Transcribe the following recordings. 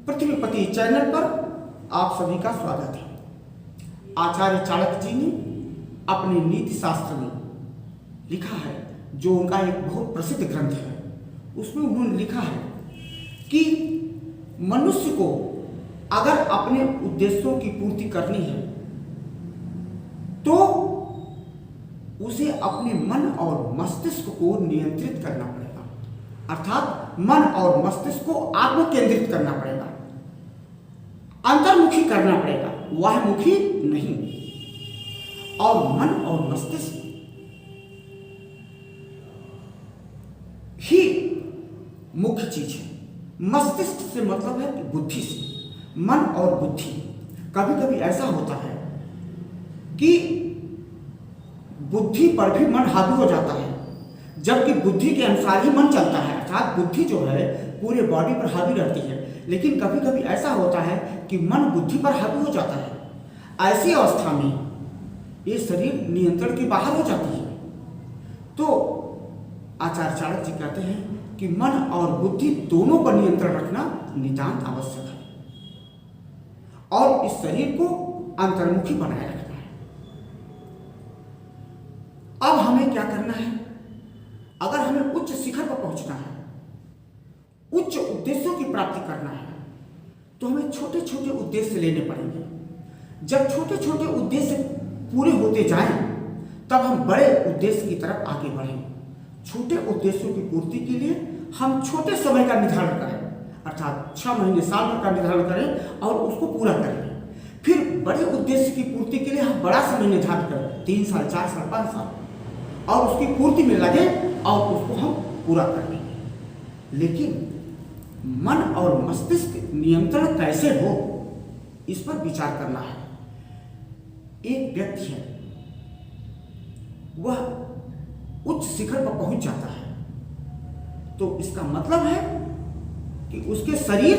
पृथ्वीपति channel पर आप सभी का स्वागत है। आचार्य चाणक्य जी ने अपने नीति शास्त्र में लिखा है, जो उनका एक बहुत प्रसिद्ध ग्रंथ है, उसमें उन्होंने लिखा है कि मनुष्य को अगर अपने उद्देश्यों की पूर्ति करनी है तो उसे अपने मन और मस्तिष्क को नियंत्रित करना पड़ेगा, अर्थात मन और मस्तिष्क को आत्म केंद्रित करना पड़ेगा, अंतर्मुखी करना पड़ेगा, बाह्यमुखी नहीं। और मन और मस्तिष्क ही मुख्य चीज है। मस्तिष्क से मतलब है कि बुद्धि से। मन और बुद्धि, कभी कभी ऐसा होता है कि बुद्धि पर भी मन हावी हो जाता है, जबकि बुद्धि के अनुसार ही मन चलता है, अर्थात बुद्धि जो है पूरे बॉडी पर हावी रहती है। लेकिन कभी कभी ऐसा होता है कि मन बुद्धि पर हावी हो जाता है। ऐसी अवस्था में ये शरीर नियंत्रण के बाहर हो जाती है। तो आचार्य चाणक्य जी कहते हैं कि मन और बुद्धि दोनों पर नियंत्रण रखना नितांत आवश्यक है और इस शरीर को अंतर्मुखी बनाए रखना है। अब हमें क्या करना है? अगर हमें उच्च शिखर पर पहुंचना है, उच्च उद्देश्यों की प्राप्ति करना है, तो हमें छोटे छोटे उद्देश्य लेने पड़ेंगे। जब छोटे छोटे उद्देश्य पूरे होते जाएं, तब हम बड़े उद्देश्य की तरफ आगे बढ़ें। छोटे उद्देश्यों की पूर्ति के लिए हम छोटे समय का निर्धारण करें, अर्थात 6 महीने साल भर का निर्धारण करें और उसको पूरा करें। फिर बड़े उद्देश्य की पूर्ति के लिए हम बड़ा समय निर्धारित करें, 3 साल, 4 साल, 5 साल, और उसकी पूर्ति में लगे और उसको हम पूरा कर लेंगे। लेकिन मन और मस्तिष्क नियंत्रण कैसे हो, इस पर विचार करना है। एक व्यक्ति है, वह उच्च शिखर पर पहुंच जाता है, तो इसका मतलब है कि उसके शरीर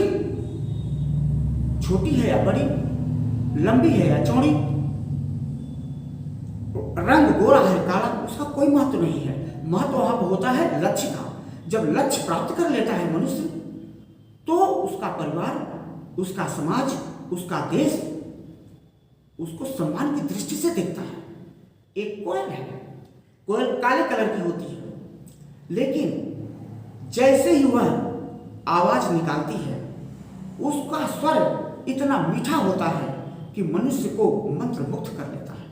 छोटी है या बड़ी, लंबी है या चौड़ी, रंग गोरा है काला, उसका कोई महत्व नहीं है। महत्व वहां पर होता है लक्ष्य का। जब लक्ष्य प्राप्त कर लेता है मनुष्य, तो उसका परिवार, उसका समाज, उसका देश उसको सम्मान की दृष्टि से देखता है। एक कोयल है, कोयल काले कलर की होती है, लेकिन जैसे ही वह आवाज निकालती है, उसका स्वर इतना मीठा होता है कि मनुष्य को मंत्र मुक्त कर लेता है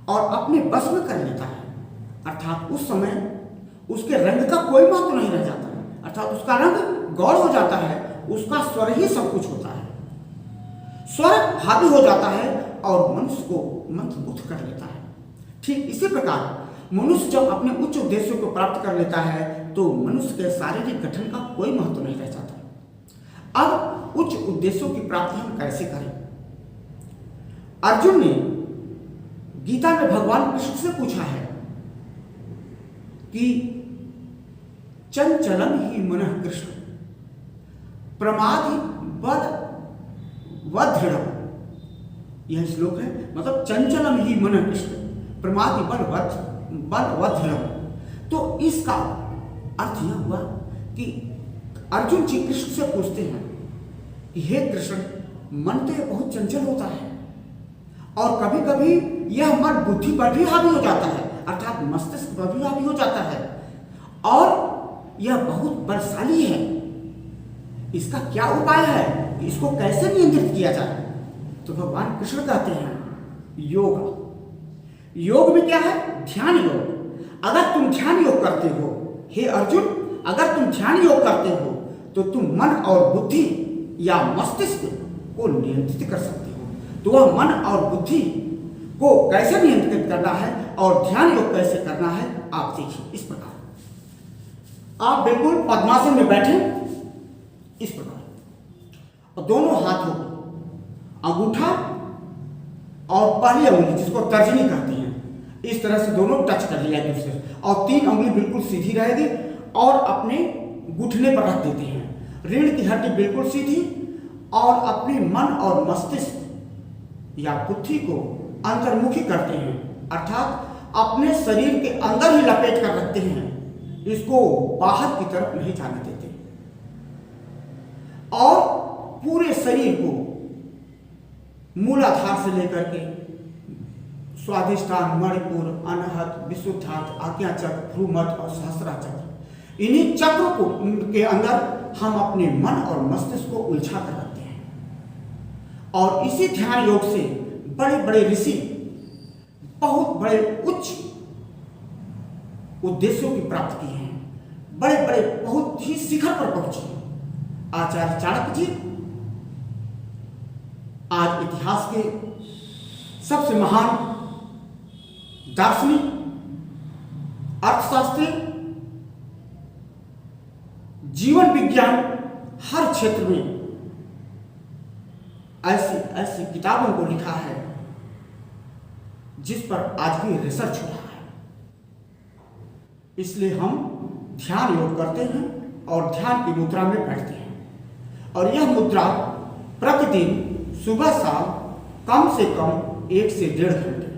और अपने बस में कर लेता है। अर्थात उस समय उसके रंग का कोई महत्व नहीं रह जाता है, अर्थात उसका रंग गौर हो जाता है, उसका स्वर ही सब कुछ होता है। स्वर हावी हो जाता है और मनुष्य को मंत्र मुक्त कर लेता है। ठीक इसी प्रकार मनुष्य जब अपने उच्च उद्देश्यों को प्राप्त कर लेता है, तो मनुष्य के शारीरिक गठन का कोई महत्व नहीं रह जाता। अब उच्च उद्देश्यों की प्राप्ति हम कैसे करें? अर्जुन ने गीता में भगवान कृष्ण से पूछा है कि चंचलम ही मनः कृष्ण प्रमादि वदृढ़। यह श्लोक है, मतलब चंचलम ही मनः कृष्ण प्रमादि वदृढ़। तो इसका अर्थ यह हुआ कि अर्जुन जी कृष्ण से पूछते हैं कि हे कृष्ण, मन तो ये बहुत चंचल होता है और कभी कभी यह मन बुद्धि पर भी हावी हो जाता है, अर्थात मस्तिष्क पर भी हावी हो जाता है, और यह बहुत बलशाली है। इसका क्या उपाय है कि इसको कैसे नियंत्रित किया जाए? तो भगवान कृष्ण कहते हैं योग। योग में क्या है? ध्यान योग। अगर तुम ध्यान योग करते हो, हे अर्जुन, अगर तुम ध्यान योग करते हो, तो तुम मन और बुद्धि या मस्तिष्क को नियंत्रित कर सकते हो। तो वह मन और बुद्धि को कैसे नियंत्रित करना है और ध्यान योग कैसे करना है, आप देखिए। इस प्रकार आप बिल्कुल पद्मासन में बैठे, इस प्रकार, और दोनों हाथों अंगूठा और पहली उंगली, जिसको तर्जनी कहते हैं, इस तरह से दोनों टच कर लिया एक दूसरे से, और 3 उंगली बिल्कुल सीधी रहेगी और अपने घुटने पर रख देते हैं। रीढ़ की हड्डी बिल्कुल सीधी, और अपने मन और मस्तिष्क या बुद्धि को अंतर्मुखी करते हैं, अर्थात अपने शरीर के अंदर ही लपेट कर रखते हैं, इसको बाहर की तरफ नहीं जाने देते। और शरीर को मूलाधार से लेकर के स्वाधिष्ठान, मणिपुर, अनाहत, विशुद्धार्थ, आज्ञा चक्र, भ्रूमध्य और सहस्रा चक्र, इन्हीं चक्रों को के अंदर हम अपने मन और मस्तिष्क को उलझा कर रखते हैं। और इसी ध्यान योग से बड़े बड़े ऋषि बहुत बड़े उच्च उद्देश्यों की प्राप्ति की है, बड़े बड़े बहुत ही शिखर पर पहुंचे। आचार्य चाणक्य जी आज इतिहास के सबसे महान दार्शनिक, अर्थशास्त्री, जीवन विज्ञान, हर क्षेत्र में ऐसी ऐसी किताबों को लिखा है जिस पर आज भी रिसर्च हो रहा है। इसलिए हम ध्यान योग करते हैं और ध्यान की मुद्रा में बैठते हैं। और यह मुद्रा प्रतिदिन सुबह शाम कम से कम 1 से 1.5 घंटे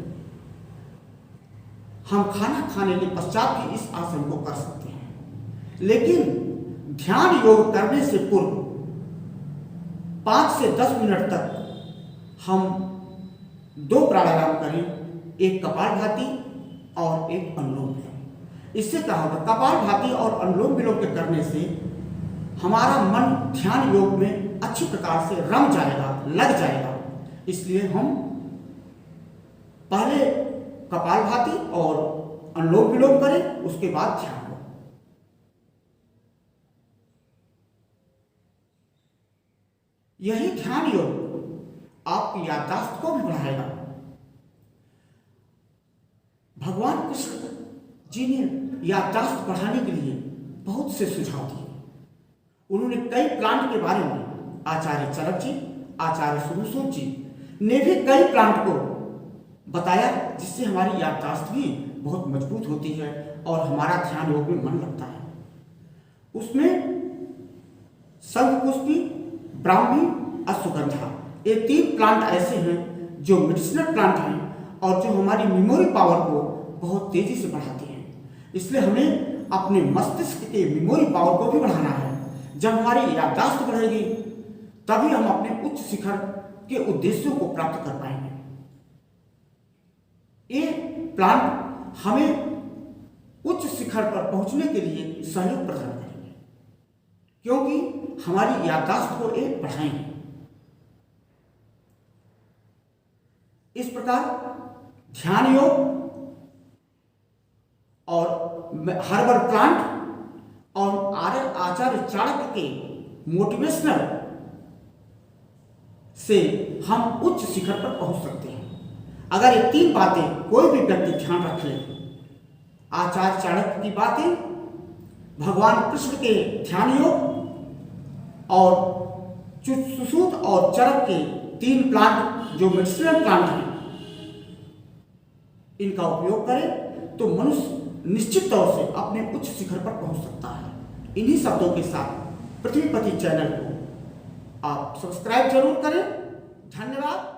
हम खाना खाने के पश्चात भी इस आसन को कर सकते हैं। लेकिन ध्यान योग करने से पूर्व 5 से 10 मिनट तक हम 2 प्राणायाम करें, एक कपालभाति और एक अनुलोम विलोम। इससे क्या होगा, कपालभाति और अनुलोम विलोम के करने से हमारा मन ध्यान योग में अच्छी प्रकार से रम जाएगा, लग जाएगा। इसलिए हम पहले कपालभाति और अनुलोम विलोम करें, उसके बाद ध्यान हो। यही ध्यान योग आपकी याददाश्त को भी बढ़ाएगा। भगवान कृष्ण जी ने याददाश्त बढ़ाने के लिए बहुत से सुझाव दिए। उन्होंने कई प्लांट के बारे में, आचार्य चरक जी, आचार्य सुश्रुत जी ने भी कई प्लांट को बताया, जिससे हमारी याददाश्त भी बहुत मजबूत होती है और हमारा ध्यान योग में मन लगता है। उसमें शंखपुष्पी, ब्राह्मी, अश्वगंधा, ये 3 प्लांट ऐसे हैं जो मेडिसिनल प्लांट हैं और जो हमारी मेमोरी पावर को बहुत तेजी से बढ़ाते हैं। इसलिए हमें अपने मस्तिष्क के मेमोरी पावर को भी बढ़ाना है। जब हमारी याददाश्त बढ़ेगी तभी हम अपने उच्च शिखर के उद्देश्यों को प्राप्त कर पाएंगे। ये प्लांट हमें उच्च शिखर पर पहुंचने के लिए सहयोग प्रदान करेंगे, क्योंकि हमारी याददाश्त को ये बढ़ाएंगे। इस प्रकार ध्यान योग और हर्बल प्लांट और आचार्य चाणक्य के मोटिवेशनल से हम उच्च शिखर पर पहुंच सकते हैं। अगर ये 3 बातें कोई भी व्यक्ति ध्यान रख ले, आचार्य चाणक्य की बातें, भगवान कृष्ण के ध्यान योग और सुश्रुत और चरक के 3 प्लांट जो मेडिसिनल प्लांट हैं, इनका उपयोग करें तो मनुष्य निश्चित तौर से अपने उच्च शिखर पर पहुंच सकता है। इन्हीं शब्दों के साथ पृथ्वीपति चैनल को आप सब्सक्राइब जरूर करें। धन्यवाद।